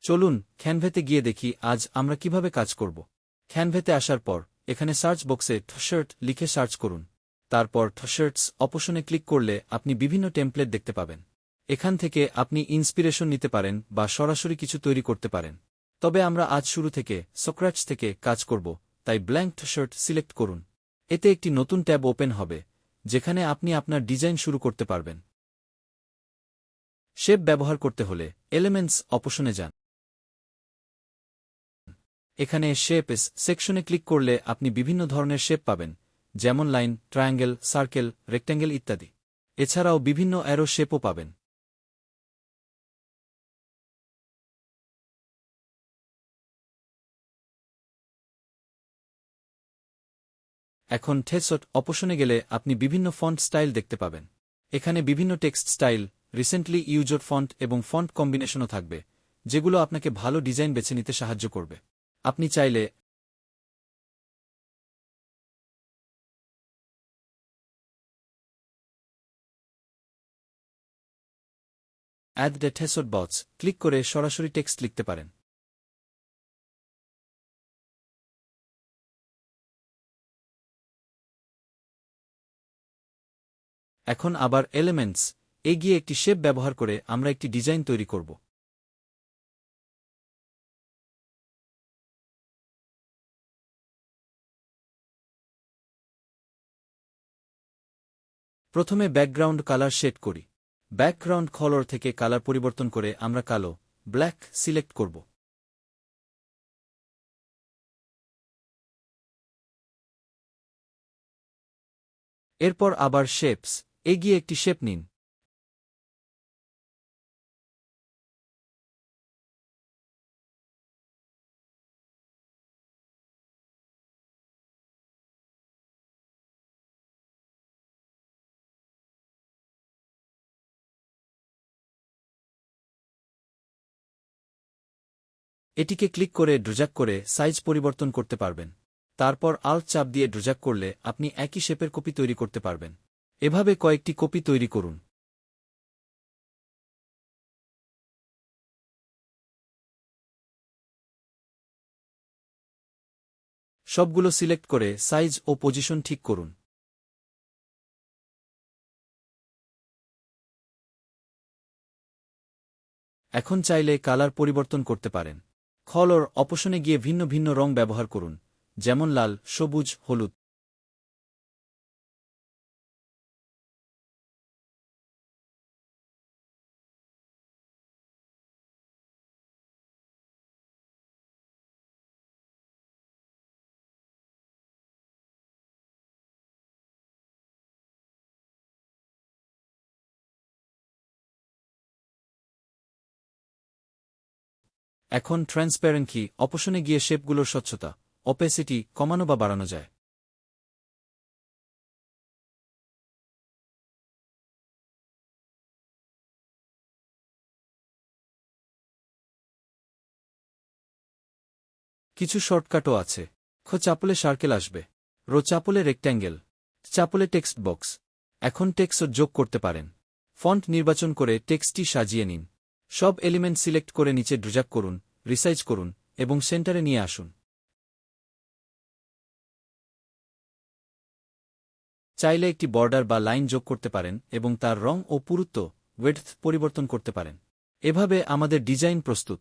চলুন ক্যানভাতে গিয়ে দেখি আজ আমরা কিভাবে কাজ করব। ক্যানভাতে আসার পর এখানে সার্চ বক্সে টি-শার্ট লিখে সার্চ করুন। তারপর টি-শার্টস অপশনে ক্লিক করলে আপনি বিভিন্ন টেমপ্লেট দেখতে পাবেন। এখান থেকে আপনি ইন্সপিরেশন নিতে পারেন বা সরাসরি কিছু তৈরি করতে পারেন। তবে আমরা আজ শুরু থেকে স্ক্র্যাচ থেকে কাজ করব, তাই ব্ল্যাঙ্ক টি-শার্ট সিলেক্ট করুন। এতে একটি নতুন ট্যাব ওপেন হবে, যেখানে আপনি আপনার ডিজাইন শুরু করতে পারবেন। শেপ ব্যবহার করতে হলে এলিমেন্টস অপশনে যান। এখানে শেপস সেকশনে ক্লিক করলে আপনি বিভিন্ন ধরনের শেপ পাবেন, যেমন লাইন, ট্রায়াঙ্গেল, সার্কেল, রেক্ট্যাঙ্গেল ইত্যাদি। এছাড়াও বিভিন্ন অ্যারো শেপও পাবেন। এখন টেক্সট অপশনে গেলে আপনি বিভিন্ন ফন্ট স্টাইল দেখতে পাবেন। এখানে বিভিন্ন text style, recently used font এবং ফন্ট কম্বিনেশনও থাকবে, যেগুলো আপনাকে ভালো ডিজাইন বেছে নিতে সাহায্য করবে। আপনি চাইলে add the text box click করে সরাসরি টেক্সট লিখতে পারেন। এখন আবার এলিমেন্টস গিয়ে একটি শেপ ব্যবহার করে আমরা একটি ডিজাইন তৈরি করব। প্রথমে ব্যাকগ্রাউন্ড কালার শেড করি। ব্যাকগ্রাউন্ড কালার থেকে কালার পরিবর্তন করে আমরা কালো, ব্ল্যাক সিলেক্ট করব। এরপর আবার শেপস গিয়ে একটি শেপ নিন। এটিকে ক্লিক করে ড্র্যাগ করে সাইজ পরিবর্তন করতে পারবেন। তারপর আল্ট চাপ দিয়ে ড্র্যাগ করলে আপনি একই শেপের কপি তৈরি করতে পারবেন। এভাবে কয়েকটি কপি তৈরি করুন। সবগুলো সিলেক্ট করে সাইজ ও পজিশন ঠিক করুন। এখন চাইলে কালার পরিবর্তন করতে পারেন। কালার অপশনে গিয়ে ভিন্ন ভিন্ন রং ব্যবহার করুন, যেমন লাল, সবুজ, হলুদ। এখন ট্রান্সপ্যারেন্ট অপশনে গিয়ে শেপগুলোর স্বচ্ছতা, অপেসিটি কমানো বা বাড়ানো যায়। কিছু শর্টকাটও আছে। চাপলে সার্কেল আসবে, চাপলে রেক্ট্যাঙ্গেল, চাপলে টেক্সট বক্স। এখন টেক্সট যোগ করতে পারেন। ফন্ট নির্বাচন করে টেক্সটটি সাজিয়ে নিন। সব এলিমেন্ট সিলেক্ট করে নিচে ড্র্যাগ করুন, রিসাইজ করুন এবং সেন্টারে নিয়ে আসুন। চাইলে একটি বর্ডার বা লাইন যোগ করতে পারেন এবং তার রং ও পুরুত্ব উইডথ পরিবর্তন করতে পারেন। এভাবে আমাদের ডিজাইন প্রস্তুত।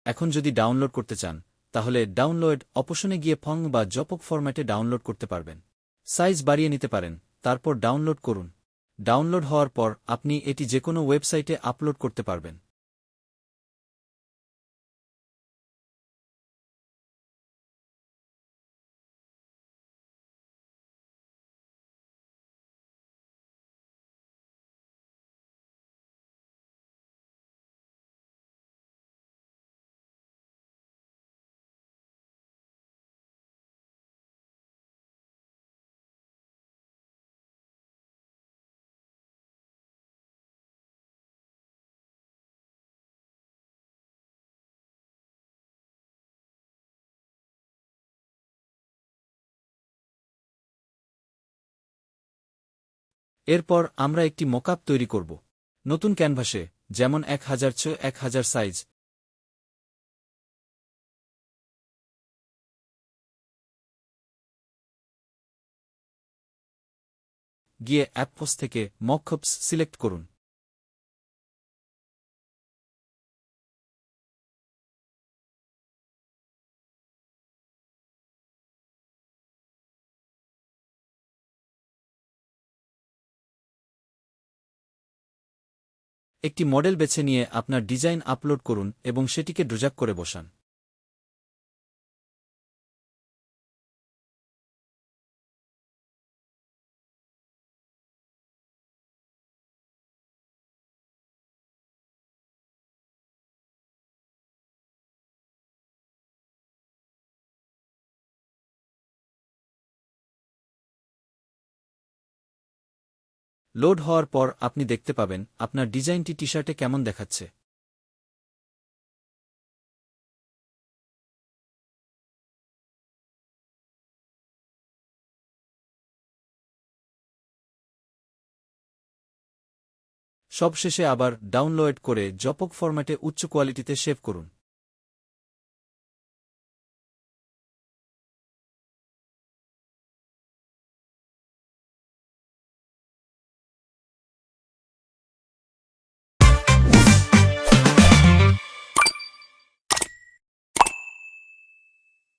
এখন যদি ডাউনলোড করতে চান তাহলে ডাউনলোড অপশনে গিয়ে ফং বা জপক ফরম্যাটে ডাউনলোড করতে পারবেন। সাইজ বাড়িয়ে নিতে পারেন, তারপর ডাউনলোড করুন। ডাউনলোড হওয়ার পর আপনি এটি যেকোনো ওয়েবসাইটে আপলোড করতে পারবেন। এরপর আমরা একটি মকআপ তৈরি করব নতুন ক্যানভাসে, যেমন 1000x1000 সাইজ। গিয়ে অ্যাপস থেকে মকআপস সিলেক্ট করুন। একটি মডেল বেছে নিয়ে আপনার ডিজাইন আপলোড করুন এবং সেটিকে ড্র্যাগ করে বসান। লোড হওয়ার পর আপনি দেখতে পাবেন আপনার ডিজাইনটি টি-শার্টে কেমন দেখাচ্ছে। সবশেষে আবার ডাউনলোড করে জপক ফরম্যাটে উচ্চ কোয়ালিটিতে সেভ করুন।